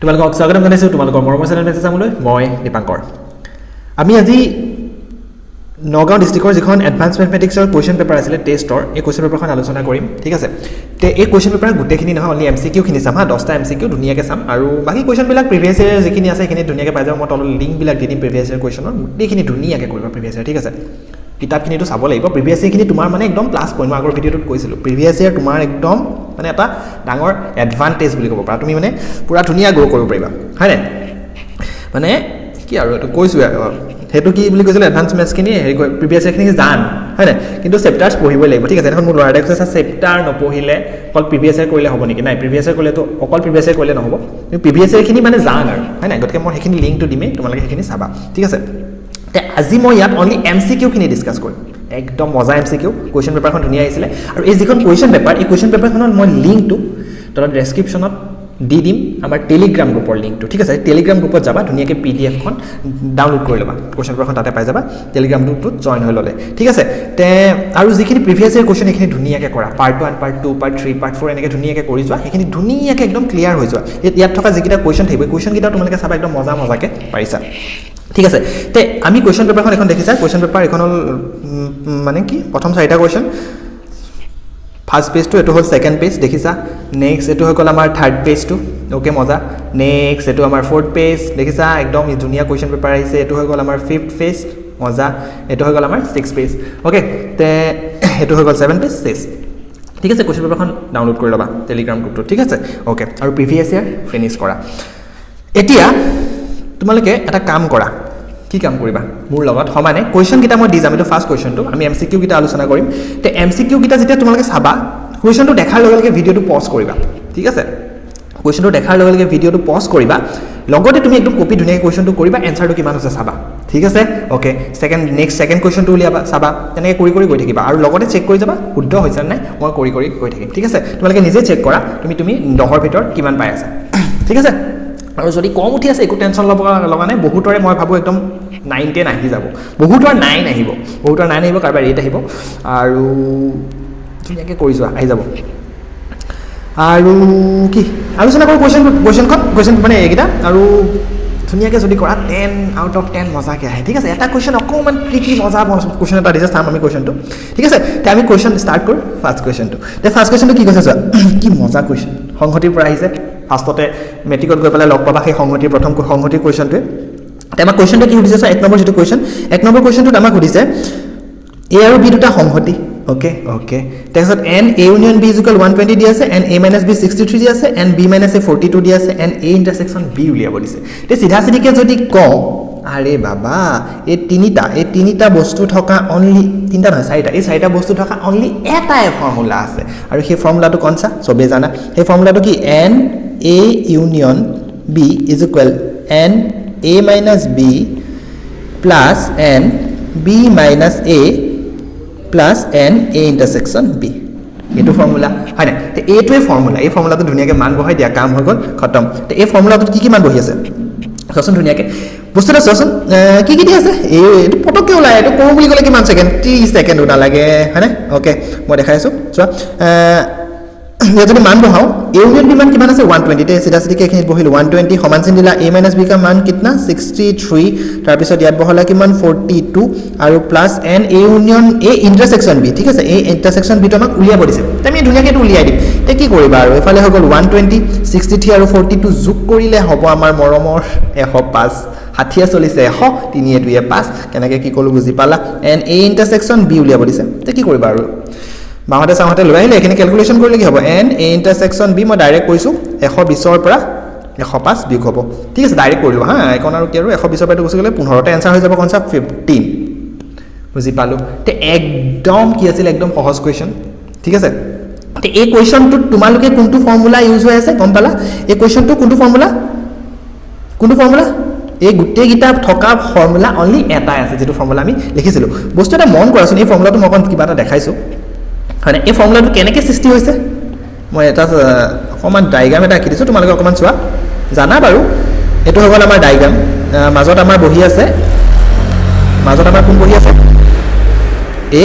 তোমালোকক স্বাগতম জনাইছোঁ তোমালোকৰ মৰমৰ চেনেল মেছেজ চাবলৈ মই দীপাংকৰ আমি আজি নগাঁও ডিষ্ট্ৰিক্টৰ যিখন এডভান্স মেথমেটিক্সৰ কুৱেশ্যন পেপাৰ আছিলে টেষ্টৰ এই কুৱেশ্যন পেপাৰখন আলোচনা কৰিম ঠিক আছে তে এই কুৱেশ্যন পেপাৰ গোটেইখিনি নহয় অনলি এমচিকিউখিনি চাম হা 10টা এমচিকিউ ধুনীয়াকৈ চাম আৰু বাকী কুৱেশ্যনবিলাক প্ৰিভিয়াছ ইয়েৰ যিখিনি আছে সেইখিনি ধুনীয়াকৈ পাই যাম মই তলত লিংকবিলাক দি দিম প্ৰিভিয়াছ ইয়েৰ কুৱেশ্যনৰ গোটেইখিনি ধুনীয়াকৈ কৰিবা প্ৰিভিয়াছ ইয়েৰ ঠিক আছে কিতাপখিনিতো চাব লাগিব প্ৰিভিয়াছ ইয়েৰখিনি তোমাৰ মানে একদম প্লাছ পইণ্ট মই আগৰ ভিডিঅ'টোত কৈছিলোঁ প্ৰিভিয়াছ ইয়েৰ তোমাৰ একদম মানে এটা ডাঙৰ এডভান্টেজ বুলি ক'ব পাৰা তুমি মানে পুৰা ধুনীয়া গ্ৰ' কৰিব পাৰিবা হয়নে মানে কি আৰু এইটো কৈছোঁ আৰু সেইটো কি বুলি কৈছিলে এডভান্স মেথছখিনি হেৰি কৰি প্ৰিভিয়াছ ইয়েৰখিনি জান হয়নে কিন্তু চেপ্টাৰ্ছ পঢ়িবই লাগিব ঠিক আছে এখন মোৰ ল'ৰা এটাই কৈছে চেপ্টাৰ নপঢ়িলে অকল প্ৰিভিয়াছ ইয়েৰ কৰিলে হ'ব নেকি নাই প্ৰিভিয়াছ ইয়েৰ কৰিলেতো অকল প্ৰিভিয়াছ ইয়েৰ কৰিলে নহ'ব কিন্তু প্ৰিভিয়াছ ইয়েৰখিনি মানে জান আৰু হয় নাই গতিকে মই সেইখিনি লিংকটো দিমেই তোমালোকে সেইখিনি চাবা ঠিক আছে তে আজি মই ইয়াত অনলি এমচিকিউখিনি ডিছকাছ কৰিম একদম মজা এমচিকিউ কুৱেশ্যন পেপাৰখন ধুনীয়া আহিছিলে আৰু এই যিখন কুৱেশ্যন পেপাৰ এই কুৱেশ্যন পেপাৰখনত মই লিংকটো তলত ডেছক্ৰিপশ্যনত দি দিম আমাৰ টেলিগ্ৰাম গ্ৰুপৰ লিংকটো ঠিক আছে টেলিগ্ৰাম গ্ৰুপত যাবা ধুনীয়াকৈ পিডিএফখন ডাউনলোড কৰি ল'বা কুৱেশ্যন পেপাৰখন তাতে পাই যাবা টেলিগ্ৰাম গ্ৰুপটোত জইন হৈ ল'লে ঠিক আছে তে আৰু যিখিনি প্ৰিভিয়াছ ইয়েৰ কুৱেশ্যন সেইখিনি ধুনীয়াকৈ কৰা পাৰ্ট 1 পাৰ্ট 2 পাৰ্ট 3 পাৰ্ট 4 এনেকৈ ধুনীয়াকৈ কৰি যোৱা সেইখিনি ধুনীয়াকৈ একদম ক্লিয়াৰ হৈ যোৱা ইয়াত থকা যিকেইটা কুৱেশ্যন থাকিব কুৱেশ্যনকেইটা তোমালোকে চাবা একদম মজাকৈ পাৰিছা ঠিক আছে তে আমি কুৱেশ্যন পেপাৰখন এখন দেখিছা কুৱেশ্যন পেপাৰ এখন হ'ল মানে কি প্ৰথম 4টা কুৱেশ্যন ফাৰ্ষ্ট পেজটো এইটো হ'ল ছেকেণ্ড পেজ দেখিছা নেক্সট এইটো হৈ গ'ল আমাৰ থাৰ্ড পেজটো অ'কে মজা নেক্সট এইটো আমাৰ ফ'ৰ্থ পেজ দেখিছা একদম ধুনীয়া কুৱেশ্যন পেপাৰ আহিছে এইটো হৈ গ'ল আমাৰ ফিফ্থ পেজ মজা এইটো হৈ গ'ল আমাৰ ছিক্স পেজ অ'কে তে এইটো হৈ গ'ল 7 পেজ শেষ ঠিক আছে কুৱেশ্যন পেপাৰখন ডাউনলোড কৰি ল'বা টেলিগ্ৰাম গ্ৰুপটোত ঠিক আছে অ'কে আৰু প্ৰিভিয়াছ ইয়েৰ ফিনিছ কৰা এতিয়া তোমালোকে এটা কাম কৰা কি কাম কৰিবা মোৰ লগত সমানে কুৱেশ্যনকেইটা মই দি যাম এইটো ফাৰ্ষ্ট কুৱেশ্যনটো আমি এমচিকিউকেইটা আলোচনা কৰিম তে এমচিকিউকেইটা যেতিয়া তোমালোকে চাবা কুৱেশ্যনটো দেখাৰ লগে লগে ভিডিঅ'টো পজ কৰিবা ঠিক আছে কুৱেশ্যনটো দেখাৰ লগে লগে ভিডিঅ'টো পজ কৰিবা লগতে তুমি একদম কপি ধুনীয়াকৈ কুৱেশ্যনটো কৰিবা এনচাৰটো কিমান হৈছে চাবা ঠিক আছে অ'কে নেক্সট ছেকেণ্ড কুৱেশ্যনটো উলিয়াবা চাবা তেনেকৈ কৰি গৈ থাকিবা আৰু লগতে চেক কৰি যাবা শুদ্ধ হৈছে নাই মই কৰি গৈ থাকিম ঠিক আছে তোমালোকে নিজে চেক কৰা তুমি 10ৰ ভিতৰত কিমান পাই আছা ঠিক আছে আৰু যদি কম উঠি আছে একো টেনশ্যন ল'ব লগা নাই বহুতৰে মই ভাবোঁ একদম 9 10 আহি যাব বহুতৰ 9 আহিব কাৰোবাৰ 8 আহিব আৰু ধুনীয়াকৈ কৰি যোৱা আহি যাব আৰু কি আলোচনা কৰোঁ কুৱেশ্যন মানে এইকেইটা আৰু ধুনীয়াকৈ যদি কৰা 10 আউট অফ 10 মজাকৈ আহে ঠিক আছে এটা কুৱেশ্যন অকণমান ট্ৰিকি মজা কুৱেশ্যন এটা দিছে চাম আমি কুৱেশ্যনটো ঠিক আছে তে আমি কুৱেশ্যন ষ্টাৰ্ট কৰোঁ ফাৰ্ষ্ট কুৱেশ্যনটো তে ফাৰ্ষ্ট কুৱেশ্যনটো কি কৈছে চোৱা কি মজা কুৱেশ্যন সংহতিৰ পৰা আহিছে ফাৰ্ষ্টতে মেট্ৰিকত গৈ পেলাই লগ পাবা সেই প্ৰথম সংহতিৰ কুৱেশ্যনটোৱে তে আমাক কুৱেশ্যনটো কি সুধিছে চোৱা 1 নম্বৰ যিটো কুৱেশ্যন 1 নম্বৰ কুৱেশ্যনটোত আমাক সুধিছে এ আৰু বি দুটা সংহতি অ'কে তাৰপিছত N A union B equal 120 দি আছে এন এ মাইনাছ বি 63 দি আছে এন বি মাইনাছ এ 42 দি আছে এন এ ইণ্টাৰছেকশ্যন বি উলিয়াব দিছে তে চিধাচিধিকৈ যদি কওঁ আৰে বাবা এই তিনিটা বস্তু থকা অনলি তিনিটা নহয় চাৰিটা এই চাৰিটা বস্তু থকা অনলি এটাই ফৰ্মুলা আছে আৰু সেই ফৰ্মুলাটো কনচা চবেই জানা সেই ফৰ্মুলাটো কি N A union B is equal N A minus B plus N B minus A plus N A intersection B এইটো ফৰ্মুলা হয় নাই তো এইটোৱে ফৰ্মুলা এই ফৰ্মুলাটো ধুনীয়াকৈ মান বহাই দিয়া কাম হৈ গ'ল খতম তো এই ফৰ্মুলাটোত কি মান বহি আছে চোৱাচোন ধুনীয়াকৈ বস্তুটো চোৱাচোন কি দি আছে এইটো পটককৈ ওলাই এইটো কৰোঁ বুলি ক'লে কিমান ছেকেণ্ড 30 ছেকেণ্ডো নালাগে হয়নে অ'কে মই দেখাই আছোঁ চোৱা ইয়াত যদি মান বহাওঁ এ ইউনিয়ন বি মান কিমান আছে 120 তে চিধাচিধিকৈ এইখিনিত বহিলোঁ 120 সমান চিন দিলা এ মাইনাছ বি কা মান কিতনা 63 তাৰপিছত ইয়াত বহালা কিমান 42 আৰু plus N A union A intersection B ঠিক আছে এই ইণ্টাৰছেকশ্যন বিটো আমাক উলিয়াব দিছে তে আমি ধুনীয়াকৈ এইটো উলিয়াই দিম তে কি কৰিবা আৰু এইফালে হৈ গ'ল 120 63 আৰু 42 যোগ কৰিলে হ'ব আমাৰ মৰমৰ 105 60 চলিছে 100 3 2 5 কেনেকৈ কি ক'লোঁ বুজি পালা এন এ ইণ্টাৰছেকশ্যন বি উলিয়াব দিছে তে কি কৰিবা আৰু বাহঁতে চাহঁতে লৈ আহিলে এইখিনি কেলকুলেশ্যন কৰিলে কি হ'ব এন এ ইণ্টাৰছেকশ্যন বি মই ডাইৰেক্ট কৰিছোঁ 120ৰ পৰা 105 বিয়োগ হ'ব ঠিক আছে ডাইৰেক্ট কৰিলোঁ হা এইখন আৰু কি আৰু 120ৰ পৰা গুচি গ'লে 15তে এনচাৰ হৈ যাব কোনচা 15 বুজি পালোঁ তে একদম কি আছিল একদম সহজ কুৱেশ্যন ঠিক আছে তে এই কুৱেশ্যনটোত তোমালোকে কোনটো ফৰ্মুলা ইউজ হৈ আছে গম পালা এই কুৱেশ্যনটো কোনটো ফৰ্মুলা এই গোটেইকেইটা থকা ফৰ্মুলা অনলি এটাই আছে যিটো ফৰ্মুলা আমি লিখিছিলোঁ বস্তু এটা মন কৰাচোন এই ফৰ্মুলাটো মই অকণ কিবা এটা দেখাইছোঁ হয় এই ফৰ্মুলাটো কেনেকৈ সৃষ্টি হৈছে মই এটা অকণমান ডাইগ্ৰাম এটা আঁকি দিছোঁ তোমালোকে অকণমান চোৱা জানা বাৰু এইটো হৈ গ'ল আমাৰ ডাইগ্ৰাম মাজত আমাৰ বহি আছে কোন বহি আছে এ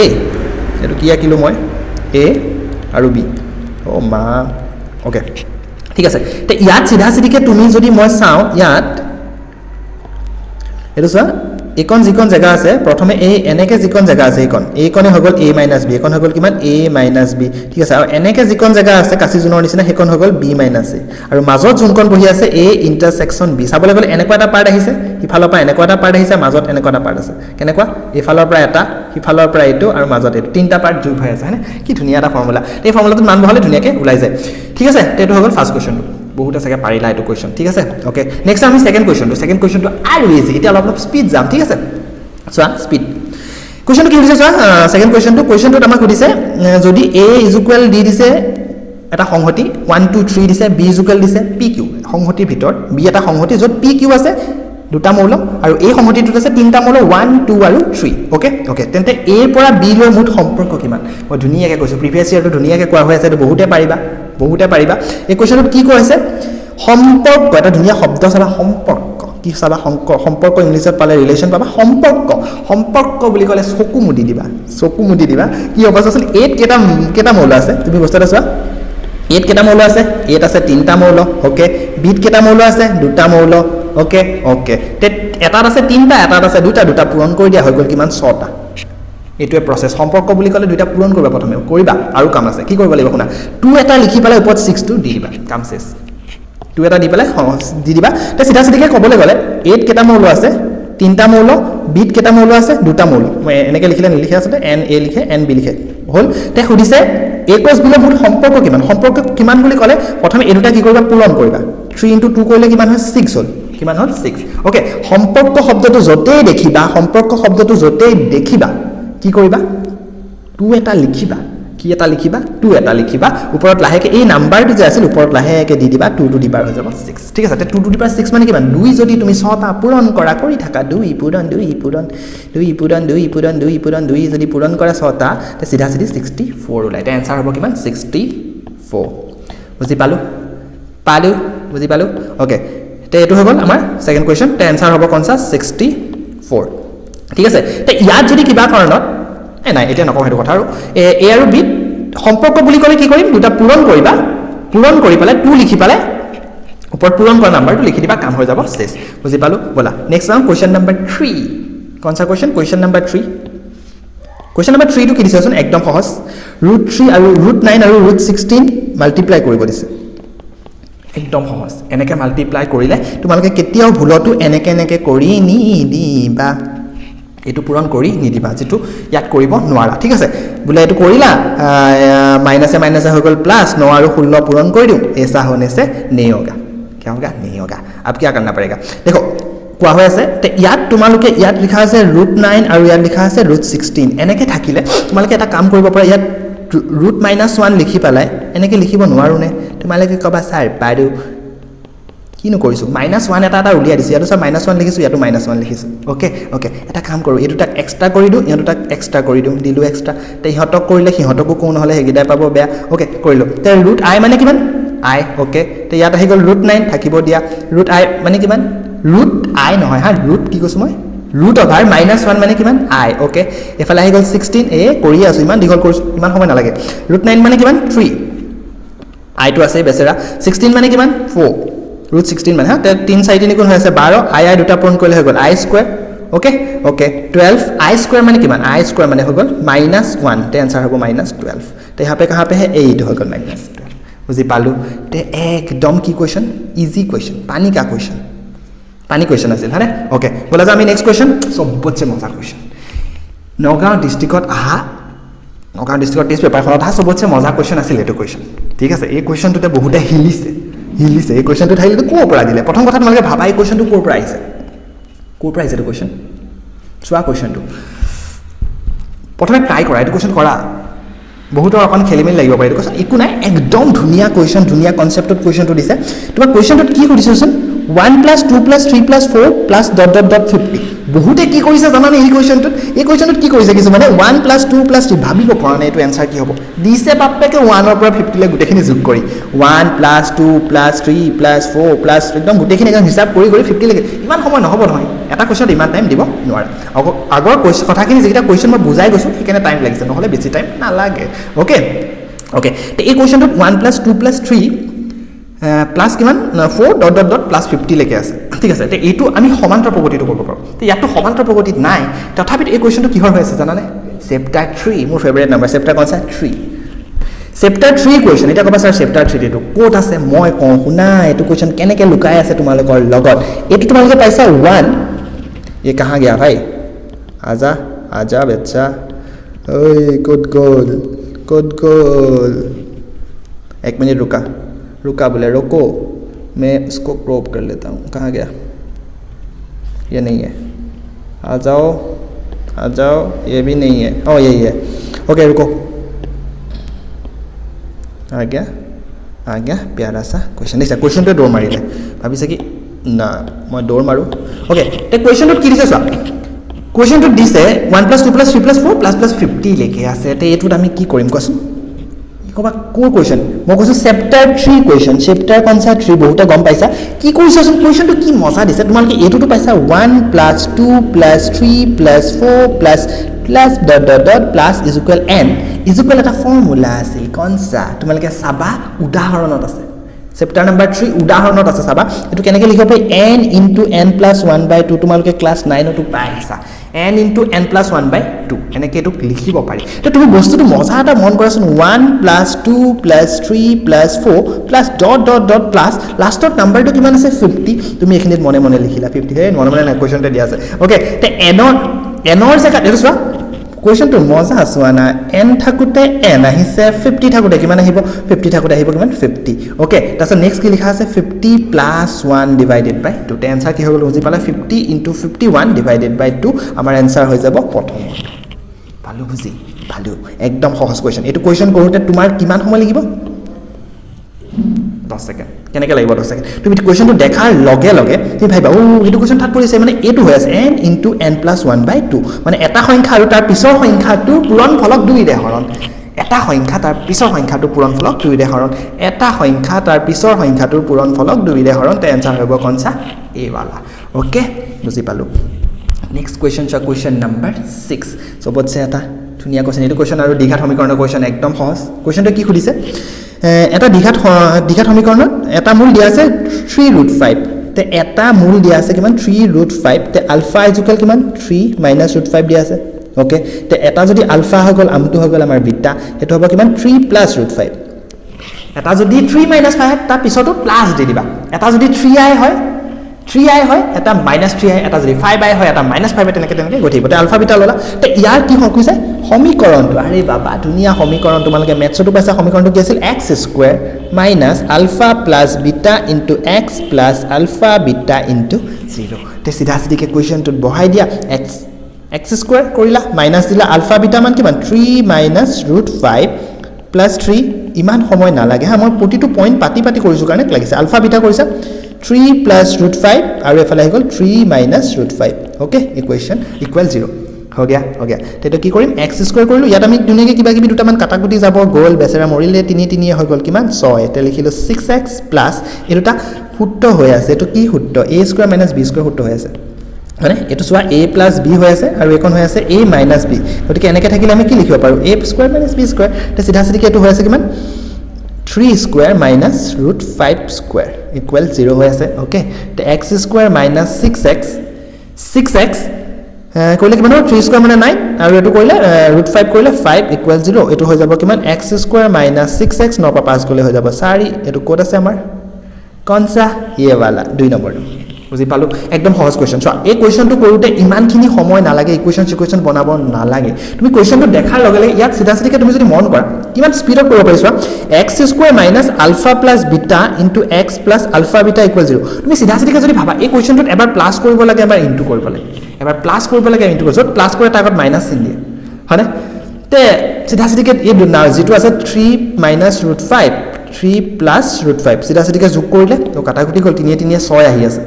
এইটো কি আঁকিলোঁ মই এ আৰু বি অ' মা অ'কে ঠিক আছে তে ইয়াত সিধা সিধিকে তুমি যদি মই চাও ইয়াত এটো চোৱা একন যিকন জায়গা আছে প্ৰথমে এই এনেকে যিকন জায়গা আছে এইকনে হৈ গল a - b একন হৈ গল কিমান a - b ঠিক আছে আৰু এনেকে যিকন জায়গা আছে কাছি জুনৰ নিচিনা হেকন হৈ গল b - a আৰু মাজত যোনকন বহি আছে a ইন্টাৰসেকশন b চাবলৈ গলে এনেকুৱা এটা পাৰ্ট আহিছে ইফালৰ পৰা এনেকুৱা এটা পাৰ্ট আহিছে মাজত এনেকুৱা এটা পাৰ্ট আছে কেনেকুৱা ইফালৰ পৰা এটা ইফালৰ পৰা এটো আৰু মাজত এটো তিনটা পাৰ্ট যোগ হৈ আছে হয়নে কি ধুনিয়া এটা ফৰ্মুলা এই ফৰ্মুলাটো মান বহালে ধুনিয়াকে ওলাই যায় ঠিক আছে তেটো হৈ গল ফাৰ্স্ট কোৱেশ্চন বহুত আছে পাৰিলা এটো কোৱেশ্চন ঠিক আছে ওকে নেক্সট আমি সেকেন্ড কোৱেশ্চনটো আৰু ইজি এটা অলপ স্পিড যাম ঠিক আছে চোৱা স্পিড কোৱেশ্চনটো কি হৈছে চোৱা সেকেন্ড কোৱেশ্চনটো আমাক সুধিছে যদি a = d দিছে এটা সংহতি 1 2 3 দিছে b = দিছে pq সংহতিৰ ভিতৰত b এটা সংহতি যত pq আছে দুটা মৌল আৰু এই সংহতিটোত আছে তিনটা মৌল 1 2 আৰু 3 ওকে তেন্তে a পৰা b লৈ মুঠ সম্পৰ্ক কিমান মই ধুনিয়াকে কৈছো প্ৰিভিয়াস ইয়াৰটো ধুনিয়াকে কোৱা হৈ আছে এটো বহুতে পাৰিবা এই কোৱেশ্চনটোত কি কোৱা হৈছে সম্পৰ্ক এটা ধুনিয়া শব্দ চাবা সম্পৰ্ক কি চাবা সম্পৰ্ক ইংলিছত পালে ৰিলেশন পাবা সম্পৰ্ক বুলি কলে চকু মুদি দিবা কি হ'ব আছিল 8 কেটা মৌল আছে তুমি বস্তুটা চোৱা 8 কেটা মৌল আছে 8 আছে তিনটা মৌল ওকে b কেটা মৌল আছে দুটা মৌল ওকে তে এটাত আছে তিনটা এটাত আছে দুটা পূৰণ কৰি দিয়া হৈ গল কিমান 6টা এটোৱে প্ৰসেস সম্পৰ্ক বুলি কলে দুটা পূৰণ কৰিবা প্ৰথমে কৰিবা আৰু কাম আছে কি কৰিব লাগিব শুনা 2 এটা লিখি পালে ওপৰত 6 টো দি দিবা কাম শেষ 2 এটা দি পেলাই দি দিবা তে সিধা সিধিকে কবলৈ গলে 8 কেটা মৌল আছে তিনটা মৌল b কেটা মৌল আছে দুটা মৌল মই এনেকে লিখিলে নিলিখে আছে n a লিখে n b লিখে হল তে সুধিছে a + b ৰ মুঠ সম্পৰ্ক কিমান বুলি কলে প্ৰথমে এই দুটা কি কৰিবা পূৰণ কৰিবা 3 * 2 কৰিলে কিমান হয় 6 হল কিমান হল 6 ওকে সম্পৰ্ক শব্দটো যতেই দেখিবা কি কৰিবা 2 এটা লিখিবা কি এটা লিখিবা 2 এটা লিখিবা ওপৰত লাহেকে এই নাম্বাৰটো যে আছিল ওপৰত লাহেকে দি দিবা 2 টু দি পাৱাৰ হৈ যাব 6 ঠিক আছে তে 2 টু দি পাৱাৰ 6 মানে কিমান 2 যদি তুমি 6টা পূৰণ কৰা কৰি থাকা 2 পূৰণ যদি পূৰণ কৰা 6টা তে সিধা সিধি 64 ওলাই তে आंसर হ'ব কিমান 64 বুজি পালো ওকে তে এটো হৈ গল আমাৰ সেকেন্ড কোৱেশ্চন তে आंसर হ'ব কোনসা 64 ঠিক আছে তে ইয়াত যদি কিবা কাৰণত নাই এটা নকওঁ হেতু কথা আৰু a আৰু b সম্পৰ্ক বুলি কলে কি কৰিম দুটা পূৰণ কৰি পালে 2 লিখি পালে ওপৰত পূৰণ কৰা নাম্বাৰটো লিখি দিবা কাম হৈ যাব শেষ বুজি পালো বলা নেক্সট নাম কোৱেশ্চন নম্বৰ 3 কোনসা কোৱেশ্চন নম্বৰ 3 টো কি দিছেচোন একদম সহজ √3 আৰু √9 আৰু √16 মাল্টিপ্লাই কৰিব দিছে একদম সহজ এনেকে মাল্টিপ্লাই কৰিলে তোমালোকে কেতিয়াও ভুলটো এনেকে কৰি নি দিবা এটো পূৰণ কৰি নিদিবা যেটো ইয়াত কৰিব নোৱাৰা ঠিক আছে বুলে এটো কৰিলা মাইনাসে হৈ গল প্লাস 9 আৰু 16 পূৰণ কৰি দিও ऐसा होने से नहीं होगा क्या होगा अब क्या करना पड़ेगा देखो কোৱা হৈ আছে তে ইয়াত তোমালোকে ইয়াত লিখা আছে √9 আৰু ইয়াত লিখা আছে √16 এনেকে থাকিলে তোমালোকে এটা কাম কৰিব পাৰা ইয়াত √-1 লিখি পালাই এনেকে লিখিব নোৱাৰো নে তোমালোকে কবা স্যাৰ পাৰো কিনো কৰিছো -1 এটা উলিয়া দিছে ইয়াতো সব -1 লিখিছো ইয়াতো -1 লিখিছো ওকে এটা কাম কৰো এটো তাক এক্সট্ৰা কৰি দিও ইয়াতো তাক এক্সট্ৰা কৰি দিও দিলু এক্সট্ৰা তে হিহতক কৰিলে হিহতকো কোন হলে হেগিদাই পাব বেয়া ওকে কৰিলো তে √i মানে কিমান i ওকে তে ইয়াত আহি গল √9 থাকিব দিয়া √i মানে কিমান √i নহয় হা ৰুট কি কৈছো মই √(-1) মানে কিমান i ওকে এফালে আহি গল 16 এ কৰি আছো ইমান দিগল কৰিছো ইমান সময় নালাগে √9 মানে কিমান 3 i টো আছে বেছেৰা 16 মানে কিমান 4 √16 মানে হা 3 4 গুণ হৈ আছে 12 i দুটা পূৰণ কৰিলে হৈ গল i square okay 12 i square মানে কিমান i স্কয়াৰ মানে হৈ গল -1 তে आंसर হ'ব -12 তে यहाँ पे कहां पे है 8 হৈ গল -12 বুজি পালো তে একদম কি কোৱেশ্চন ইজি কোৱেশ্চন পানী কোৱেশ্চন আছিল হয়নে ওকে বলা যা আমি নেক্সট কোৱেশ্চন সবতছে মজা কোৱেশ্চন নগাঁও ডিস্ট্ৰিক্টত টেষ্ট পেপাৰখনত সবতছে মজা কোৱেশ্চন আছিল এটো কোৱেশ্চন ঠিক আছে এই কোৱেশ্চনটোতে বহুতে হিলিছে এই কোৱেশ্চনটো থাইলে কোৰ পৰা দিলে প্ৰথম কথা তোমালোকে ভাবা এই কোৱেশ্চনটো কোৰ পৰা আহিছে এটো কোৱেশ্চন চোৱা কোৱেশ্চনটো প্ৰথমে ট্ৰাই কৰা এটো কোৱেশ্চন কৰা বহুতৰ অকন খেলিমেলি লাগিব পাৰে এটো কোৱেশ্চন একো নাই একদম ধুনিয়া কোৱেশ্চন ধুনিয়া কনসেপ্টত কোৱেশ্চনটো দিছে তোমাক কোৱেশ্চনটোত কি সুধিছেচোন 1 + 2 + 3 + 4 + ... 50 বহুতে কি কৰিছে জানানে এই কোৱেশ্চনটোত কি কৰিছে কিছু মানে 1 + 2 + 3 ভাবিব পৰা নাই এটো आंसर কি হ'ব দিছে বাপকে 1 ৰ পৰা 50 লে গুটেখিনি যোগ কৰি 1 + 2 + 3 + 4 + একদম গুটেখিনি একদম হিসাব কৰি 50 লৈকে ইমান সময় নহব নহয় এটা কোৱেশ্চন ইমান টাইম দিব নোৱাৰে আগৰ কোৱেশ্চন কথাখিনি যেটা কোৱেশ্চন মই বুজাই গৈছো সেইকাৰণে টাইম লাগিছে নহলে বেছি টাইম নালাগে ওকে তে এই কোৱেশ্চনটোত 1 + 2 + 3 প্লাছ কিমান 4 ডট ডট ডট প্লাছ 50 লৈকে আছে ঠিক আছে তে এইটো আমি সমান্তৰ প্ৰগতিটো কৰিব পাৰোঁ তে ইয়াতো সমান্তৰ প্ৰগতিত নাই তথাপিতো এই কুৱেশ্যনটো কিহৰ হৈ আছে জানানে চেপ্টাৰ 3 মোৰ ফেভাৰিট নাম্বাৰ চেপ্টাৰ কোনছা 3 চেপ্টাৰ 3 কুৱেশ্যন এটা কবা স্যাৰ চেপ্টাৰ 3 টো কোড আছে মই কওঁ শুনা এইটো কুৱেশ্যন কেনেকৈ লুকাই আছে তোমালোকৰ লগত এইটো তোমালোকে পাইছা 1 ये कहाँ गया भाई आजा आजा बच्चा ओए गुड गोल एक मिनट रुका बोले रोको मैं इसको क्रॉप कर लेता हूँ कहाँ गया ये नहीं है आ जाओ ये भी नहीं है ओ यही है ओके रुको आ गया प्यारा सा क्वेश्चन देखा क्वेश्चन तो दौड़ मारिले भाविছে কি না মই দৌৰ মাৰো ওকে তে কোৱেশ্যনটো কি দিছে চোৱা কোৱেশ্যনটো দিছে 1 + 2 + 3 + 4 + 50 লেকে আছে তে এটোত আমি কি কৰিম কোৱাচোন কবা কোৰ কোৱেশ্যন মই কৈছো চেপ্টাৰ 3 কোৱেশ্যন চেপ্টাৰ কনসা 3 বহুতে গম পাইছা কি কৰিছাচোন কোৱেশ্যনটো কি মজা দিছে তোমালোকে এটোটো পাইছা 1 + 2 + 3 + 4 + dot dot dot plus is equal n is equal এটা ফৰ্মুলা আছে কনসা তোমালোকে চাবা উদাহৰণত আছে চেপ্টাৰ নাম্বাৰ 3 উদাহৰণত আছে চাবা এটো কেনেকৈ লিখিব পাই n * n + 1/2 তোমালোকে ক্লাস 9 ত পাইছা n * n + 1/2 এনেকৈ এটো লিখিব পাৰি তো তুমি বস্তুটো মজা এটা মন কৰাচোন 1 + 2 + 3 + 4 + dot dot dot plus লাষ্টৰ নাম্বাৰটো কিমান আছে 50 তুমি এখিনিত মনে মনে লিখিলা 50 হে মনে মনে না কোৱেশ্যনটো দিয়া আছে ওকে তে nৰ জায়গাত এটো চোৱা क्वेश्चन तो मजा आसवाना n থাকুতে n আহিছে 50 থাকুতে কিমান আহিব 50 থাকুতে আহিব কিমান 50 ওকে তাছ নেক্সট কি লিখা আছে 50 + 1 ডিভাইডেড বাই 2 তে आंसर কি হৈ গল বুজি পালা 50 * 51 ডিভাইডেড বাই 2 আমাৰ आंसर হৈ যাব প্ৰথম ভালো বুজি ভালো একদম সহজ কোৱেশ্যন এটো কোৱেশ্যন কৰোতে তোমাৰ কিমান সময় লাগিব 10 সেকেন্ড কেনেকৈ লাগিব 10 সেকেন্ড তুমি কোৱেশ্যনটো দেখাৰ লগে লগে তুমি ভাইবা ও এটো কোৱেশ্যন থাক পৰিছে মানে এটো হৈ আছে n * n + 1/2 মানে এটা সংখ্যা আৰু তাৰ পিছৰ সংখ্যাটো পূৰণ ফলক 2 ৰে হৰণ এটা সংখ্যা তাৰ পিছৰ সংখ্যাটো পূৰণ ফলক 2 ৰে হৰণ এটা সংখ্যা তাৰ পিছৰ সংখ্যাটোৰ পূৰণ ফলক 2 ৰে হৰণ তে आंसर হ'ব কোনসা এ वाला ওকে বুজি পালো নেক্সট কোৱেশ্যন চা কোৱেশ্যন নাম্বাৰ 6 সবতছে এটা ধুনিয়া কোৱেশ্যন এটো কোৱেশ্যন আৰু দ্বিঘাত সমীকৰণৰ কোৱেশ্যন একদম সহজ কোৱেশ্যনটো কি খুদিছে এটা দ্বিঘাত সমীকৰণত এটা মূল দিয়া আছে 3√5 তে এটা মূল দিয়া আছে কিমান 3√5 তে আলফা ইকুয়াল কিমান 3 - √5 দিয়া আছে ওকে তে এটা যদি আলফা হৈ গল আমটো হৈ গল আমাৰ বিটা এটো হ'ব কিমান 3 + √5 এটা যদি 3 - 5 তাৰ পিছতো প্লাস দি দিবা এটা যদি 3i হয় 3i হয় এটা -3i এটা যদি 5i হয় এটা -5 তেনেকৈ গৈ থাকিব তে আলফা বিটা ললা তে ইয়াৰ কি হৈছে সমীকৰণটো আৰে বাবা দুনিয়া সমীকৰণ তোমালোকে মেথছটো পাইছা সমীকৰণটো কি আছিল x² - alpha + beta * x + alpha beta * 0 তে সিধা সিধিকে কোৱেশ্যনটোত বহাই দিয়া x² কৰিলা মাইনাস দিলা আলফা বিটা মান কিমান 3 - √5 + 3 ইমান সময় নালাগে হা মই প্ৰতিটো পইণ্ট পাতি কৰিছো কাৰণে লাগিছে আলফা বিটা কৰিছা 3 + √5 আৰু এফালে আহি গল 3 - √5 ওকে ইকুৱেশ্যন ইকুৱেল 0 हो गया तेतो কি কৰিম x² কৰিলো ইয়াত আমি দুনিয়াকে কিবা কিবি দুটা মান কাটাকুটি যাব গোল বেচেৰা মৰিলে 3 হৈ গল কিমান 6 তে লিখিলো 6x + এটোটা সূত্ৰ হৈ আছে এটো কি সূত্ৰ a² - b² সূত্ৰ হৈ আছে মানে এটো চোৱা a + b হৈ আছে আৰু এখন হৈ আছে a - b গতিকে এনেকৈ থাকিলে আমি কি লিখিব পাৰো a² - b² তে সিধা সিধিকে এটো হৈ আছে কিমান 3² - √5² = 0 হৈ আছে ওকে তে x² - 6x কইলে কিমান 3² মানে 9 আৰু এটো কইলে √5 কইলে 5 = 0 এটো হৈ যাব কিমান x² - 6x 9 পা 5 গলে হৈ যাব 4 এটো কোড আছে আমাৰ কোনসা ये वाला 2 নম্বৰ বুজি পালো একদম সহজ কোৱেশ্যন চোৱা এই কোৱেশ্যনটো কৰোতে ইমানখিনি সময় নালাগে ইকুৱেশ্যন বনাব নালাগে তুমি কোৱেশ্যনটো দেখাৰ লগে লগে ইয়াত সিধা সিধিকে তুমি যদি মন কৰা কিমান স্পিডত কৰিব পাৰিছা x² - alpha + beta * x + alpha beta = 0 তুমি সিধা সিধিকে যদি ভাবা এই কোৱেশ্যনটোত এবাৰ প্লাস কৰিব লাগে এবাৰ ইনটু কৰিব লাগে এবাৰ প্লাস কৰিব লাগে ইনটু কৰিব প্লাস কৰে তাৰ আগত মাইনাস চিন দিয়ে হয়নে তে সিধা সিধিকে এই যেটো আছে 3 - √5 3 + √5 সিধা সিধিকে যোগ কৰিলে তো কাটাকুটি গল 3 3 6 আহি আছে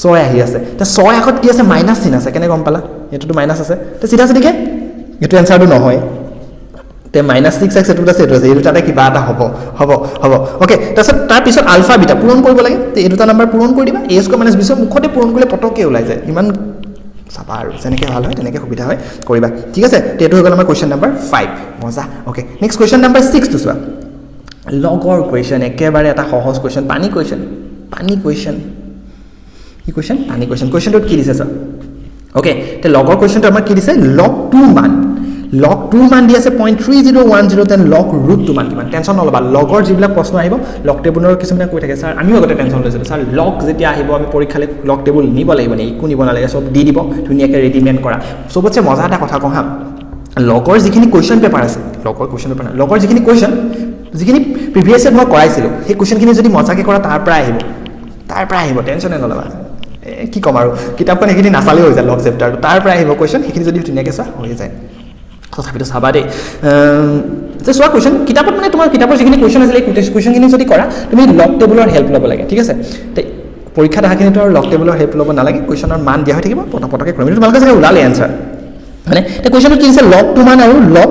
6 আহি আছে তে 6 আগত কি আছে মাইনাস চিন আছে কেনে গম পালা এটোটো মাইনাস আছে তে সিধা সিধিকে এটো आंसरটো নহয় তে -6x এটো আছে এটো তাতে কিবা এটা হ'ব ওকে তাৰ পিছত আলফা বিটা পূৰণ কৰিব লাগে তে এটোটা নাম্বাৰ পূৰণ কৰি দিবা a² - b² মুখতে পূৰণ কৰিলে পটকে ওলাই যায় ইমান চাবা আৰু যেনেকৈ ভাল হয় তেনেকৈ সুবিধা হয় কৰিবা ঠিক আছে তে এটো হৈ গল আমাৰ কোৱেশ্যন নাম্বাৰ 5 মজা ওকে নেক্সট কোৱেশ্যন নাম্বাৰ 6 তো চোৱা লগৰ কুৱেশ্যন একেবাৰে এটা সহজ কুৱেশ্যন পানী কুৱেশ্যন কি কুৱেশ্যন পানী কুৱেশ্যন কুৱেশ্যনটোত কি দিছে চাওক অ'কে তে লগৰ কুৱেশ্যনটো আমাৰ কি দিছে লগ 2 মান দি আছে 0.3010 দেন লগ ৰুট 2 মান কিমান টেনশ্যন নল'বা লগৰ যিবিলাক প্ৰশ্ন আহিব লগ টেবুলৰ কিছুমানে কৈ থাকে ছাৰ আমিও আগতে টেনশ্যন লৈছিলোঁ ছাৰ লগ যেতিয়া আহিব আমি পৰীক্ষালৈ লগ টেবুল নিব লাগিব নে একো নিব নালাগে চব দি দিব ধুনীয়াকৈ ৰেডিমেড কৰা চবতছে মজা এটা কথা কওঁ হা লগৰ যিখিনি কুৱেশ্যন পেপাৰ আছে লগৰ যিখিনি কুৱেশ্যন যিখিনি প্ৰিভিয়াছ ইয়েৰ মই কৰাইছিলোঁ সেই কুৱেশ্যনখিনি যদি মজাকৈ কৰা তাৰ পৰা আহিব টেনশ্যনে নল'বা কি ক'ম আৰু কিতাপখন সেইখিনি নাচালেও হৈ যায় লগ চেপ্টাৰটো তাৰ পৰা আহিব কুৱেশ্যন সেইখিনি যদি ধুনীয়াকৈ চোৱা হৈ যায় তথাপিতো চাবা দেই যে চোৱা কুৱেশ্যন কিতাপত মানে তোমাৰ কিতাপৰ যিখিনি কুৱেশ্যন আছিলে এই কুৱেশ্যনখিনি যদি কৰা তুমি লগ টেবুলৰ হেল্প ল'ব লাগে ঠিক আছে পৰীক্ষাত অহাখিনিতো আৰু লগ টেবুলৰ হেল্প ল'ব নালাগে কুৱেশ্যনৰ মান দিয়া হৈ থাকিব পটককৈ কৰিম এইটো তোমালোকে চাগে ওলালে এনচাৰ মানে এতিয়া কুৱেশ্যনটো কি দিছে লগ 2 মান আৰু লগ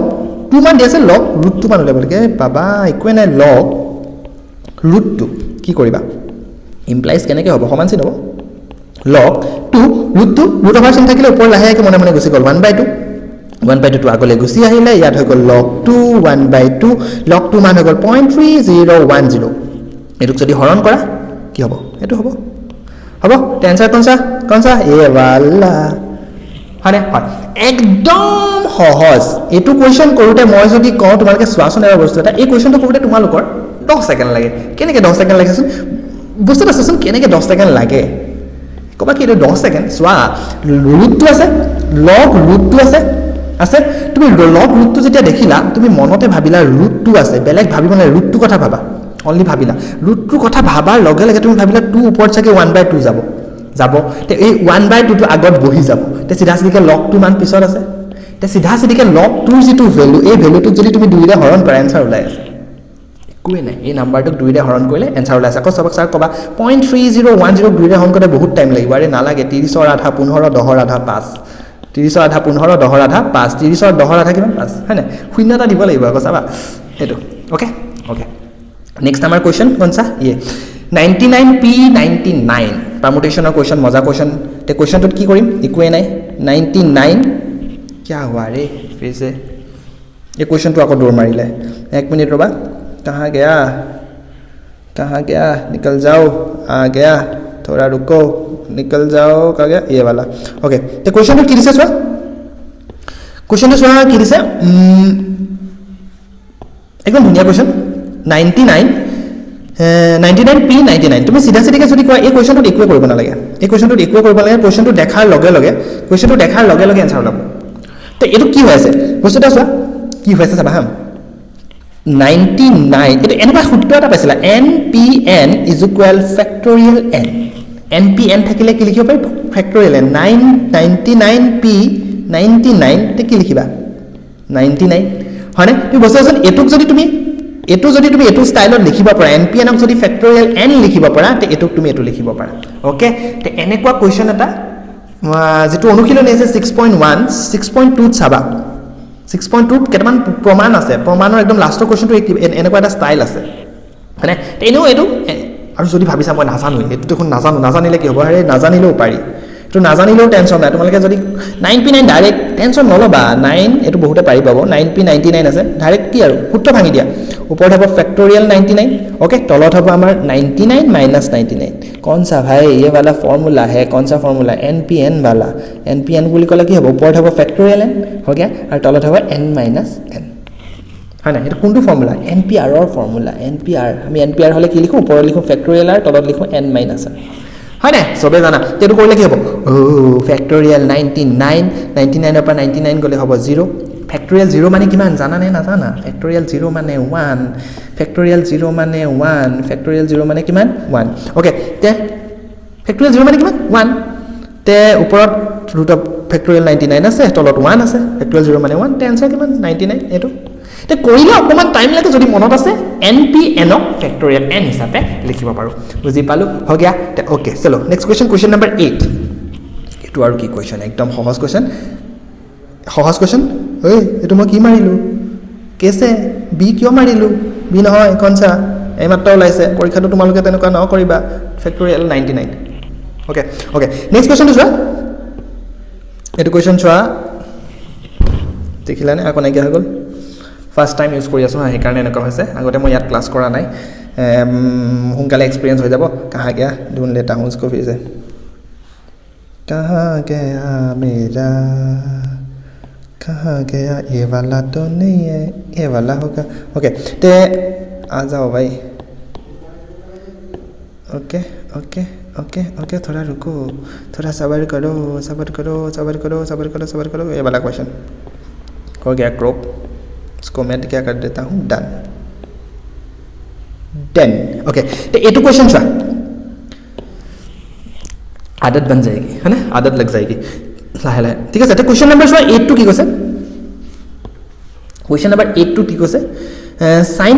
2 মান দি আছে লগ ৰুট 2 মান উলিয়াব লাগে বাবা একোৱে নাই লগ ৰুট 2 কি কৰিবা ইমপ্লাইজ কেনেকৈ হ'ব সমান চিন হ'ব লগ 2 ৰুট 2 ৰুট অভাৰ চিন থাকিলে ওপৰ লাহেকৈ মনে গুচি গ'ল 1/2 টো আগলৈ গুচি আহিলে ইয়াত হৈ গ'ল লগ 2 1/2 লগ 2 মান হৈ গ'ল 0.3010 এইটোক যদি হৰণ কৰা কি হ'ব এইটো হ'ব টেনচাৰ কনচা এ বাল্লা হয়নে হয় একদম সহজ এইটো কুৱেশ্যন কৰোঁতে মই যদি কওঁ তোমালোকে চোৱাচোন এবাৰ বস্তু এটা এই কুৱেশ্যনটো কৰোঁতে তোমালোকৰ 10 ছেকেণ্ড লাগে কেনেকৈ 10 ছেকেণ্ড লাগেচোন বস্তুটো চাচোন কেনেকৈ 10 ছেকেণ্ড লাগে ক'বা কি এইটো 10 ছেকেণ্ড চোৱা ৰুটটো আছে লগ ৰুটটো আছে তুমি লগ ৰুটটো যেতিয়া দেখিলা তুমি মনতে ভাবিলা ৰুটটো আছে বেলেগ ভাবিব নালাগে ৰুটটো কথা ভাবা অনলি ভাবিলা ৰুটটোৰ কথা ভাবাৰ লগে লগে তুমি ভাবিলা 2 ওপৰত চাগে 1/2 যাব তে এই 1/2 টো আগত বহি যাব তে চিধা চিধিকে লগ 2 মান পিছত আছে তে চিধা চিধিকে লগ 2 যিটো ভ্যালু এই ভ্যালুটোক যদি তুমি 2 ৰে হৰণ কৰা এনসাৰ ওলাই আছে একোৱে নাই এই নাম্বাৰটোক 2 ৰে হৰণ কৰিলে এনসাৰ ওলাই আছে আকৌ সবক স্যাৰ কবা 0.3010 2 ৰে হৰণ কৰোঁতে বহুত টাইম লাগিব আৰে নালাগে 30 ৰ আধা 15 10 আধা 5 30 ৰ আধা 15 10 আধা 5 30 ৰ 10 আধা কিমান 5 হয় না শূন্য এটা দিব লাগিব আকৌ চাবা এটো ওকে নেক্সট আমাৰ কোৱেশ্চন কোনসা ये 99p99 परमुटेशन और क्वेश्चन मजा क्वेश्चन ते क्वेश्चन तो की करिम इक्वे নাই 99 क्या हुआ रे फिर से ये क्वेश्चन तो आको दौड़ मारिले 1 मिनट रोबा कहां गया निकल जाओ आ गया थोड़ा रुको निकल जाओ कहां गया ये वाला ओके ते क्वेश्चन तो की दिसे सो क्वेश्चन तो सो की दिसे एकदम धुनिया क्वेश्चन 99p99 তুমি সিধা সিধিকে যদি কোৱা এই কোৱেশ্চনটো ইকুৱে কৰিব নালাগে এই কোৱেশ্চনটো ইকুৱে কৰিব লাগে কোৱেশ্চনটো দেখাৰ লগে লগে এনসাৰ ওলাব তে এটো কি হৈ আছে বস্তুটা চোৱা কি হৈ আছে চাবা হা 99 এটো এনেবা সূত্ৰ এটা পাইছিলা npn = factorial n npn থাকিলে কি লিখিব পাৰি factorial n 99p99 তে কি লিখিবা 99 হয়নে তুমি বস্তুজন এটুক যদি তুমি এটো যদি তুমি এটো স্টাইলত লিখিব পাৰা npn ক যদি ফ্যাক্টৰিয়েল n লিখিব পাৰা তে এটোক তুমি এটো লিখিব পাৰা ওকে তে এনেকুৱা কোৱেশ্চন এটা যেটো অনুশীলনী আছে 6.2 চাবা 6.2 কেটামান প্ৰমাণ আছে প্ৰমাণৰ একদম লাষ্টৰ কোৱেশ্চনটো এনেকুৱা এটা স্টাইল আছে মানে এনেও এটো আৰু যদি ভাবিছা মই নাজানো এটো দেখোন নাজানিলে কি হ'ব আৰে নাজানিলেও পাৰি তো নাজানিলেও টেনশন নাই তোমালোকে যদি 9p9 ডাইৰেক্ট টেনশন নলবা 9 এটো বহুতে পাৰি পাব 9p99 আছে ডাইৰেক্ট কি আৰু সূত্ৰ ভাঙি দিয়া ওপৰত হ'ব ফ্যাক্টৰিয়েল 99 ओके तলত হ'ব আমাৰ 99 - 99 कौन सा भाई ये वाला फार्मूला है कौन सा फार्मूला npn वाला npn বুলি কলে কি হ'ব ওপৰত হ'ব ফ্যাক্টৰিয়েল n हो गया আৰু তলত হ'ব n - n হয় না এটা কোনটো ফাৰ্মুলা npr ৰ ফাৰ্মুলা npr আমি npr হলে কি লিখো ওপৰত লিখো ফ্যাক্টৰিয়েল আৰু তলত লিখো n - n হয় না সবে জানা তেটো কৰিলে কি হ'ব ও ফ্যাক্টৰিয়েল 99 ৰ পৰা 99 গলে হ'ব 0 ফ্যাক্টৰিয়েল 0 মানে কিমান জানা নে নাজানা ফ্যাক্টৰিয়েল 0 মানে 1 ফ্যাক্টৰিয়েল 0 মানে 1 ফ্যাক্টৰিয়েল 0 মানে কিমান 1 ওকে তে ফ্যাক্টৰিয়েল 0 মানে কিমান 1 তে ওপৰত ৰুট অফ ফ্যাক্টৰিয়েল 99 আছে তলত 1 আছে ফ্যাক্টৰিয়েল 0 মানে 1 তে आंसर কিমান 99 এটো তে কৰিলে অকমান টাইম লাগে যদি মনত আছে npn ক ফ্যাক্টৰিয়েল n হিচাপে লিখিব পাৰো বুজি পালো हो गया তে ওকে চলো নেক্সট কোৱেশ্চন নম্বৰ 8 এটো আৰু কি কোৱেশ্চন একদম সহজ কোৱেশ্চন ओए এটো মই কি মাৰিলো কেছে বি কিয় মাৰিলো বি নহয় কোনসা এই মাত্ৰ ওলাইছে পৰীক্ষাটো তোমালোকে তেনেকুৱা ন কৰিবা ফ্যাক্টৰিয়েল 99 ওকে নেক্সট কোৱেশ্চন চোৱা এটো কোৱেশ্চন চোৱা দেখিলানে আকৌ নাই হৈ গল ফাৰ্ষ্ট টাইম ইউজ কৰি আছোঁ হা সেইকাৰণে এনেকুৱা হৈছে আগতে মই ইয়াত ক্লাছ কৰা নাই সোনকালে এক্সপিৰিয়েঞ্চ হৈ যাব কাহা গয়া ঢুন লেটা হুঁ उसको फिर से कहाँ गया मेरा कहाँ गया ये वाला तो नहीं है ये वाला होगा ओके ते आ जाओ भाई ओके ओके ओके ओके थोड़ा रुको थोड़ा सब्र करो सब्र करो सब्र करो सब्र करो सब्र करो ये वाला क्वेश्चन हो गया क्रॉप इसको मैं क्या कर देता हूँ डन डन ओके तो ये तो क्वेश्चन था आदत बन जाएगी है ना आदत लग जाएगी लाहे लाहे ठीक है तो क्वेश्चन नंबर 8 टू की कैसे क्वेश्चन नंबर 8 टू की कैसे sin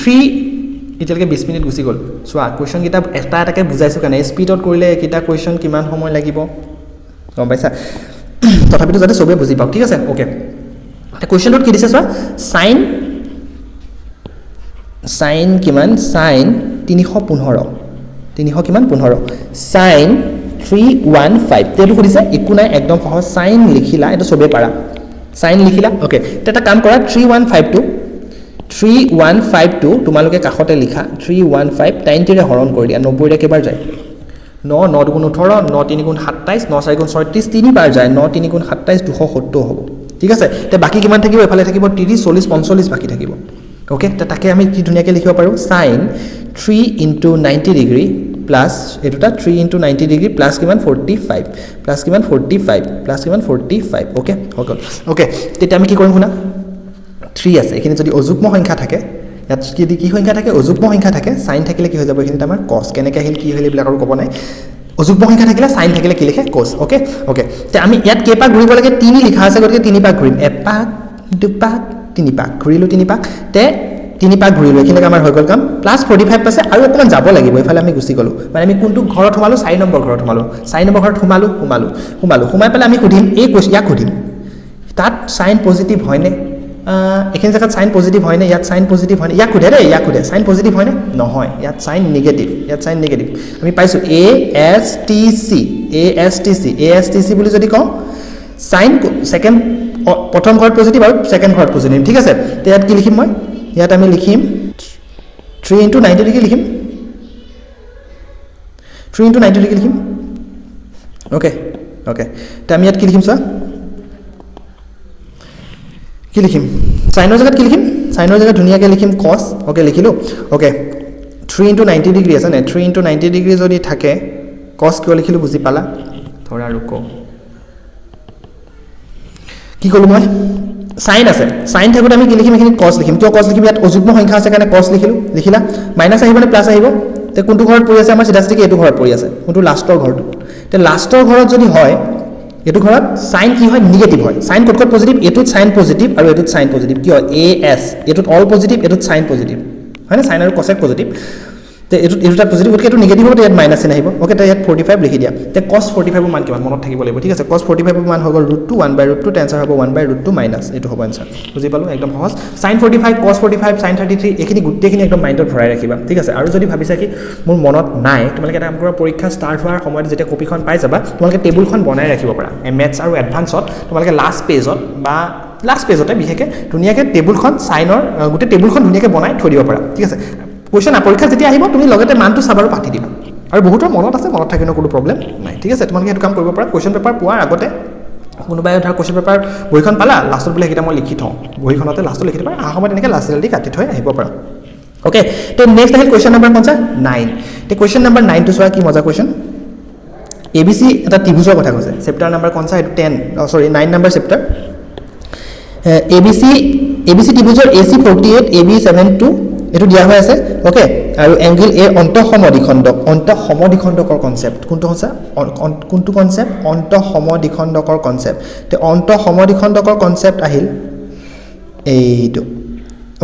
3 इतलके 20 मिनिट गुसि गल सोआ क्वेश्चन किताब এটা এটাকে বুজাইছো কানে স্পিডত কৰিলে কিটা क्वेश्चन কিমান সময় লাগিব গম পাইছা তথাপিতো যাতে সবে বুজি পাও ঠিক আছে ওকে তে क्वेश्चनত কি দিছে সোৱা sin কিমান sin 315 কিমান 15 sin 315 তেটো কৰিছে একো নাই একদম সহজ sin লিখিলা এটা সবে পাৰা sin লিখিলা ওকে এটা কাম কৰা 3152 তোমালোকে কাখতে লিখা 315 টাইনটি ৰে হৰণ কৰি দিয়া 90 ৰে কেবাৰ যায় 9 9 গুণ 18 9 3 গুণ 27 9 4 গুণ 36 3 বাৰ যায় 9 3 গুণ 27 270 হ'ব ঠিক আছে তে বাকি কিমান থাকিব এফালে থাকিব 30 40 45 বাকি থাকিব ওকে তে তাকে আমি কি ধুনিয়াকে লিখিব পাৰো sin 3 into 90 ডিগ্ৰী প্লাস এটোটা 3 into 90 ডিগ্ৰী প্লাস কিমান 45 প্লাস কিমান 45 প্লাস কিমান 45 ওকে হগল ওকে তেতিয়া আমি কি কৰিম শুনা 3 আছে এখানে যদি অযুগ্ম সংখ্যা থাকে ইয়াত যদি কি সংখ্যা থাকে অযুগ্ম সংখ্যা থাকে sin থাকিলে কি হৈ যাব এখানে আমাৰ cos কেনেকৈ আহিল কি হইলে বিলাক আৰু ক'ব নাই অযুগ্ম সংখ্যা থাকিলে sin থাকিলে কি লিখে cos ওকে ওকে তে আমি ইয়াত কেই পাক ঘূৰিব লাগে 3 লিখা আছে গতিকে 3 পাক ঘূৰিম এপাক দুপাক 3 পাক ঘূৰিলো 3 পাক তে 3 পাক ঘূৰিলো এখানে আমাৰ হৈ গল কাম প্লাস 45 আছে আৰু অকমান যাব লাগিব এফালে আমি গুছি গলো মানে আমি কোনটো ঘৰত সোমালো 4 নম্বৰ ঘৰত সোমালো 4 নম্বৰ ঘৰত সোমাই পেলাই আমি খুদিম এই কোশ্চন ইয়াক খুদিম তাত sin পজিটিভ হয়নে এখানে জায়গা sin পজিটিভ হয় না ইয়াত sin পজিটিভ হয় না ইয়াক খুদে রে ইয়াক খুদে sin পজিটিভ হয় না নহয় ইয়াত sin নেগেটিভ আমি পাইছো ASTC বুলি যদি কও sin সেকেন্ড প্ৰথম ঘৰত পজিটিভ আৰু সেকেন্ড ঘৰত পজিটিভ ঠিক আছে তে ইয়াত কি লিখিম মই ইয়াত আমি লিখিম 3 into 90 ডিগ্ৰী লিখিম 3 into 90 ডিগ্ৰী লিখিম ওকে তে আমি ইয়াত কি লিখিম স্যাৰ কি লিখিম সাইনৰ জায়গাত কি লিখিম সাইনৰ জায়গাত ধুনিয়াকে লিখিম cos ওকে লিখিলো ওকে 3 into 90 ডিগ্ৰী আছে না 3 into 90 ডিগ্ৰী যদি থাকে cos কিয় লিখিলো বুজি পালা থৰা ৰুকো কি কলো মই sin আছে sin থাকোতে আমি কি লিখিম এখিনি cos লিখিম কিয় cos লিখিম ইয়াত অযুগ্ম সংখ্যা আছে কাৰণে cos লিখিলা মাইনাস আহিব নে প্লাস আহিব তে কোনটো ঘৰত পৰি আছে আমাৰ সিধাস্থিতি এটো ঘৰত পৰি আছে কোনটো লাষ্টৰ ঘৰটো তে লাষ্টৰ ঘৰত যদি হয় এটো ঘৰত sin কি হয় নেগেটিভ হয় sin কত পজিটিভ এটো sin পজিটিভ আৰু এটো sin পজিটিভ কি হয় as এটো অল পজিটিভ এটো sin পজিটিভ হয় না sin আৰু cos পজিটিভ তে এটোটা পজিটিভ গতিকে এটো নেগেটিভ হ'ব ইয়াত মাইনাস আহিব ওকে তে ইয়াত 45 লিখি দিয়া তে cos 45 ৰ মান কিমান মনত থাকিব লাগিব ঠিক আছে cos 45 ৰ মান হৈ গল √2 1/√2 টেনসাৰ হ'ব 1/√2 মাইনাস এটো হ'ব आंसर বুজি পালো একদম সহজ sin 45 cos 45 sin 33 এখিনি গুটেখিনি একদম মাইন্ডত ভৰাই ৰাখিবা ঠিক আছে আৰু যদি ভাবিছা কি মোৰ মনত নাই তোমালোকে এটা কাম কৰা পৰীক্ষা ষ্টাৰ্ট হোৱাৰ সময়ত যেতিয়া কপিখন পাই যাবা তোমালোকে টেবুলখন বনাই ৰাখিব পাৰা মেথছ আৰু এডভান্সত তোমালোকে লাষ্ট পেজত বা লাষ্ট পেজতে বিশেষকে ধুনিয়াকে টেবুলখন সাইনৰ গুটে টেবুলখন ধুনিয়াকে বনাই থৈ দিব পাৰা ঠিক আছে কোশ্চেন পৰীক্ষা যেতিয়া আহিব তুমি লগতে মানটো চাবাৰো পাতি দিবা আৰু বহুতৰ মনত আছে মনত থাকিনো কোনো প্ৰবলেম নাই ঠিক আছে তোমালোকে এটো কাম কৰিব পাৰা কোশ্চেন পেপাৰ পোৱাৰ আগতে কোনোবাই ধৰ কোশ্চেন পেপাৰ বহিখন পালা লাষ্টত বলে কিটা মই লিখি থওঁ বহিখনতে লাষ্টত লিখি দিবা আ সময়ত এনেকে লাষ্ট দি কাটি থৈ আহিব পাৰা ওকে তো নেক্সট আহিল কোশ্চেন নম্বৰ কোনছা 9 তে কোশ্চেন নম্বৰ 9 টু সোৱা কি মজা কোশ্চেন ABC এটা ত্ৰিভুজৰ কথা কৈছে চেপ্টাৰ নম্বৰ কোনছা 10 সৰি 9 number chapter ABC ত্ৰিভুজৰ AC48 AB72 এটো দিয়া হৈ আছে ওকে আৰু এংগল এ অন্তঃসমদ্বিখণ্ডকৰ কনসেপ্ট কোনটো কনসেপ্ট অন্তঃসমদ্বিখণ্ডকৰ কনসেপ্ট তে অন্তঃসমদ্বিখণ্ডকৰ কনসেপ্ট আহিল এইটো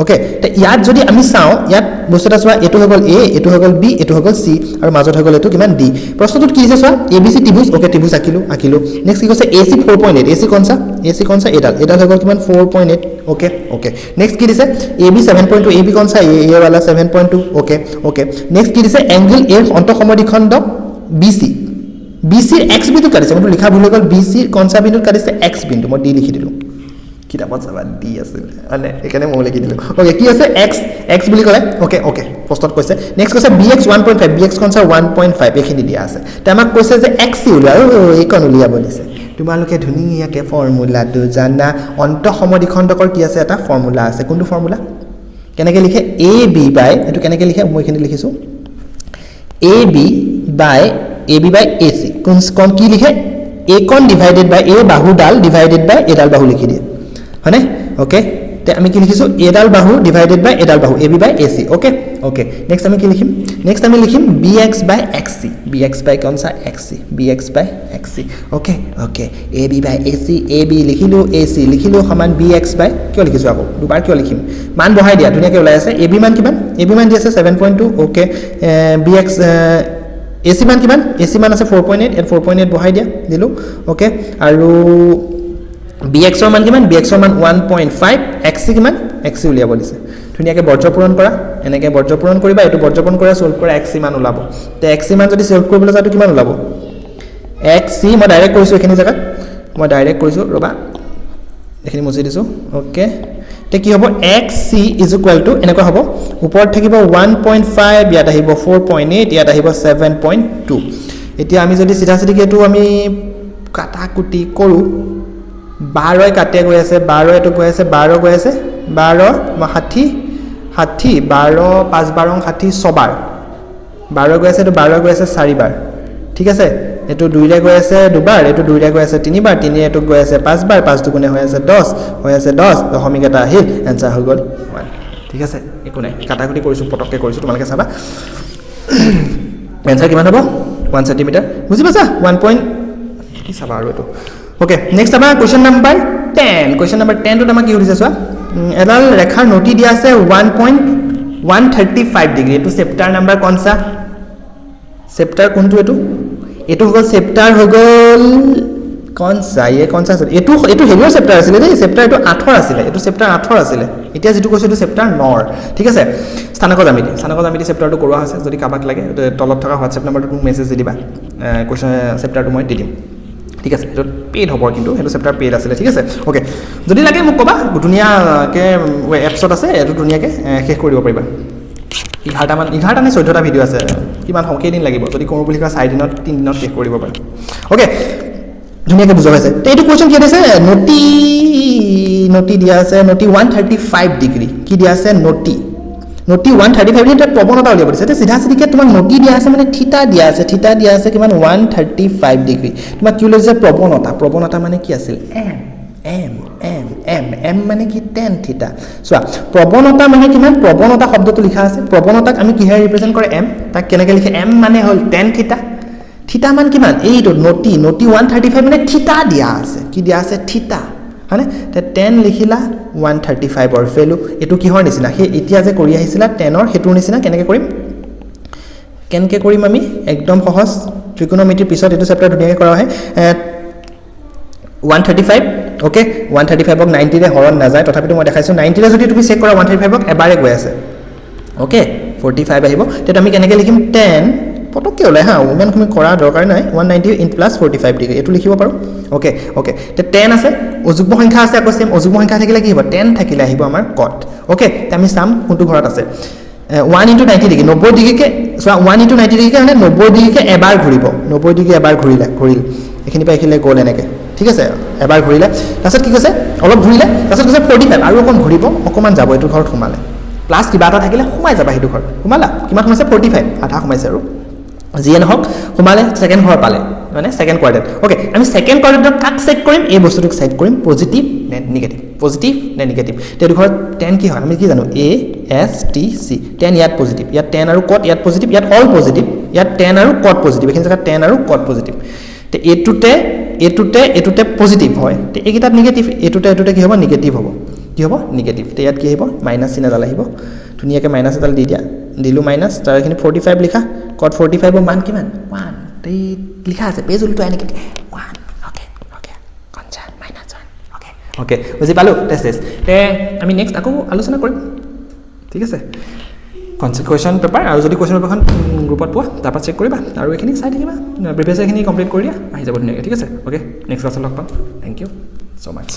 ওকে তে ইয়াত যদি আমি চাও ইয়াত বস্তুটা চোৱা এটো হৈ গল A এটো হৈ গল B এটো হৈ গল C আৰু মাজত হৈ গল এটো কিমান D প্ৰশ্নটোত কি দিছে চোৱা ABC ত্ৰিভুজ ওকে ত্ৰিভুজ আকিলো নেক্সট কি কৈছে AC 4.8 AC কনসা এডাল হৈ গল কিমান 4.8 ওকে নেক্সট কি দিছে AB 7.2 AB কনসা A वाला 7.2 ওকে নেক্সট কি দিছে এংগল A অন্তঃসমদ্বিখণ্ড BC ৰ x বিন্দু কাটিছে মই লিখা ভুল হৈ গল BC ৰ কনসা বিন্দু কাটিছে x বিন্দু মই D লিখি দিলো কিতাপত চাবা ডি আছিল মানে এখানে মই লিখি দিলো ওকে কি আছে x বুলি কলে ওকে প্ৰশ্নত কৈছে নেক্সট কৈছে bx 1.5 bx কনসা 1.5 এখিনি দিয়া আছে তে আমাক কৈছে যে x উলিয়া এইকন উলিয়াব দিছে তোমালোকে ধুনিয়াকে ফৰ্মুলাটো জানা অন্ত সমদ্বিখণ্ডকৰ কি আছে এটা ফৰ্মুলা আছে কোনটো ফৰ্মুলা কেনেকে লিখে ab বাই এটো কেনেকে লিখে মই এখিনি লিখিছো ab বাই ac কোন কি লিখে a কোন ডিভাইডেড বাই a বাহুডাল ডিভাইডেড বাই a ডাল বাহু লিখি দিয়ে হয়নে ওকে তে আমি কি লিখিছো a ডাল বাহু ডিভাইডেড বাই a ডাল বাহু ab বাই ac ওকে নেক্সট আমি কি লিখিম নেক্সট আমি লিখিম bx বাই xc bx বাই কোনসা xc bx বাই xc ওকে ab বাই ac ab লিখিলো ac লিখিলো সমান bx বাই কি লিখিছো আকৌ দুবাৰ কি লিখিম মান বহাই দিয়া ধুনিয়াকে ওলাই আছে ab মান কিমান ab মান দি আছে 7.2 ওকে bx AC মান কিমান AC মান আছে 4.8 এট 4.8 বহাই দিয়া দিলো ওকে আৰু BX ৰ মান কিমান BX ৰ মান 1.5 XC কিমান XC উলিয়াব দিছে ধুনিয়াকে বৰ্জ্য পূৰণ কৰা এনেকে বৰ্জ্য পূৰণ কৰিবা এটো বৰ্জ্য পূৰণ কৰা সলভ কৰা XC মান ওলাব তে XC মান যদি সলভ কৰিবলৈ যাটো কিমান ওলাব XC মই ডাইৰেক্ট কৰিছো এখিনি জায়গা মই ডাইৰেক্ট কৰিছো ৰবা এখিনি মুছি দিছো ওকে তে কি হ'ব xc এনেকুৱা হ'ব ওপৰত থাকিব 1.5 ইয়াত আহিব 4.8 ইয়াত আহিব 7.2 এতিয়া আমি যদি সিধা সিধি কেটো আমি কাটাকুটি কৰো 12 কাটে গৈ আছে 12 এটো গৈ আছে 12 গৈ আছে 12 60 12 5 12 60 ছবাৰ 12 গৈ আছে তো 12 গৈ আছে 4 বাৰ ঠিক আছে এটো 2 ৰে গৈ আছে দুবাৰ এটো 2 ৰে গৈ আছে 3 বাৰ 3 এটো গৈ আছে 5 বাৰ 5 দুগুণে হৈ আছে 10 দশমিক এটা আহিল आंसर হৈ গল 1 ঠিক আছে একো নাই কাটাকুটি কৰিছো পটককে কৰিছো তোমালোকে চাবা आंसर কিমান হ'ব 1 cm বুজি পাছা 1 পইণ্ট কি চাবা আৰু এটো ওকে নেক্সট আমাৰ কোৱেশ্চন নম্বৰ 10 টো আমাক কি হৈছে চোৱা এডাল ৰেখাৰ নটি দিয়া আছে 1.135 ডিগ্ৰী এটো চেপ্টাৰ নম্বৰ কোনসা চেপ্টাৰ কোনটো এটো হল চেপ্টাৰ হগল কোনসা এটো হেভিৰ চেপ্টাৰ আছিল দেই চেপ্টাৰ এটো 8 আছিল এটো চেপ্টাৰ 8 আছিল এতিয়া যেটো কৈছো এটো চেপ্টাৰ 9 ঠিক আছে স্থানক জামিতি চেপ্টাৰটো কৰোৱা আছে যদি কাবাক লাগে তলত থকা WhatsApp নম্বৰটো মেছেজ দি দিবা কোৱেশ্চন চেপ্টাৰটো মই দি দিম ঠিক আছে এটো পেড হ'ব কিন্তু এটো চেপ্টাৰ পেড আছিল ঠিক আছে ওকে যদি লাগে মোক কবা দুনিয়াকে এপছত আছে এটো দুনিয়াকে শেষ কৰিব পাৰিবা 11 নে 14টা ভিডিও আছে কিমান সংখ্যা দিন লাগিব যদি কোন বুলি কয় 4 দিনত 3 দিনত শেষ কৰিব পাৰি ওকে ধুনিয়াকে বুজা হৈছে তে এটো কোৱেশ্চন কি আছে নটি দিয়া আছে নটি 135 ডিগ্ৰী কি দিয়া আছে নটি 135 ডিগ্ৰী প্ৰবণতা উলিয়াব দিছে তে সিধা সিধিকে তোমাক নটি দিয়া আছে মানে থিতা দিয়া আছে কিমান 135 ডিগ্ৰী তোমাক কি উলিয়াইছে প্ৰবণতা মানে কি আছিল m মানে কি tan থিতা সোয়া প্ৰবণতা মানে কিমান প্ৰবণতা শব্দটো লিখা আছে প্ৰবণতাক আমি কিহে ৰিপ্ৰেজেন্ট কৰে m তাক কেনেকে লিখে m মানে হল tan থিতা মান কিমান এইটো নটি 135 মানে থিতা দিয়া আছে কি দিয়া আছে থিতা হয়নে তে tan লিখিলা 135 অৰ ভ্যালু এটো কিহৰ নিচিনা হে এতিয়া যে কৰি আহিছিলা tan অৰ হেতুৰ নিচিনা কেনেকে কৰিম আমি একদম সহজ ত্ৰিকোণমিতিৰ পিছত এটো চেপ্টাৰ ধুনিয়াকে কৰা হয় 135 ওকে 135 ক 90 ৰে হৰণ না যায় তথাপিটো মই দেখাইছো 90 ৰে যদি তুমি চেক কৰা 135 ক এবাৰে গৈ আছে ওকে 45 আহিব তেত আমি কেনেকে লিখিম 10 পটককে ওলাই হা ওমেন তুমি কৰা দৰকাৰ নাই 190 ইন প্লাস 45 ডিগ্ৰী এটো লিখিব পাৰো ওকে তে 10 আছে অযুগ্ম সংখ্যা আছে আকৌ সেম অযুগ্ম সংখ্যা থাকিলে কি হ'ব 10 থাকিলে আহিব আমাৰ কট ওকে তে আমি সাম কোনটো ঘৰত আছে 1 into 90 ডিগ্ৰী 90 ডিগ্ৰীকে সো 1 into 90 ডিগ্ৰীকে মানে 90 ডিগ্ৰীকে এবাৰ ঘুৰিব 90 ডিগ্ৰী এবাৰ ঘুৰিল এখিনি পাইখিলে গল এনেকে ঠিক আছে এবাৰ ঘুৰিলে তাছত কি কৈছে অলপ ঘুৰিলে তাছত কৈছে 45 আৰু অকন ঘুৰিব অকমান যাব এটো ঘৰত সোমালে প্লাস কিবা এটা থাকিলে সোমাই যাবা হেতু ঘৰত সোমালা কিমান সোমাইছে 45 আধা সোমাইছে আৰু জিএন হক সোমালে সেকেন্ড ঘৰ পালে মানে সেকেন্ড কোৱাড্ৰেন্ট ওকে আমি সেকেন্ড কোৱাড্ৰেন্টক কাক চেক কৰিম এই বস্তুটোক চেক কৰিম পজিটিভ নে নেগেটিভ তেটো ঘৰত 10 কি হয় আমি কি জানো a s t c 10 ইয়াত পজিটিভ ইয়াত 10 আৰু কট ইয়াত পজিটিভ ইয়াত অল পজিটিভ ইয়াত 10 আৰু কট পজিটিভ এখিনি জায়গা 10 আৰু কট পজিটিভ তে এটুতে পজিটিভ হয় তে একিটা নেগেটিভ এটুতে কি হ'ব নেগেটিভ হ'ব নেগেটিভ তে ইয়াত কি আহিব মাইনাস চিহ্ন ডাল আহিব ধুনিয়াকে মাইনাস ডাল দি দিয়া দিলু মাইনাস তাৰ এখিনি 45 লিখা কট 45 মান কিমান 1 তে লিখা আছে পেজ উল্টো আনি 1 ওকে কনচা মাইনাস 1 ওকে বুজি পালো টেস্ট তে আমি নেক্সট আকৌ আলোচনা কৰিম ঠিক আছে কনসিকুৱেশ্যন পেপাৰ আৰু যদি কোৱেশ্চন পেপাৰখন গ্ৰুপত পোৱা তাৰপা চেক কৰিবা আৰু এখিনি চাই থাকিবা প্ৰিভিয়াছ এখিনি কমপ্লিট কৰি দিয়া আহি যাব ধুনিয়াকে ঠিক আছে ওকে নেক্সট ক্লাছত লগ পাম থ্যাংক ইউ সো মাচ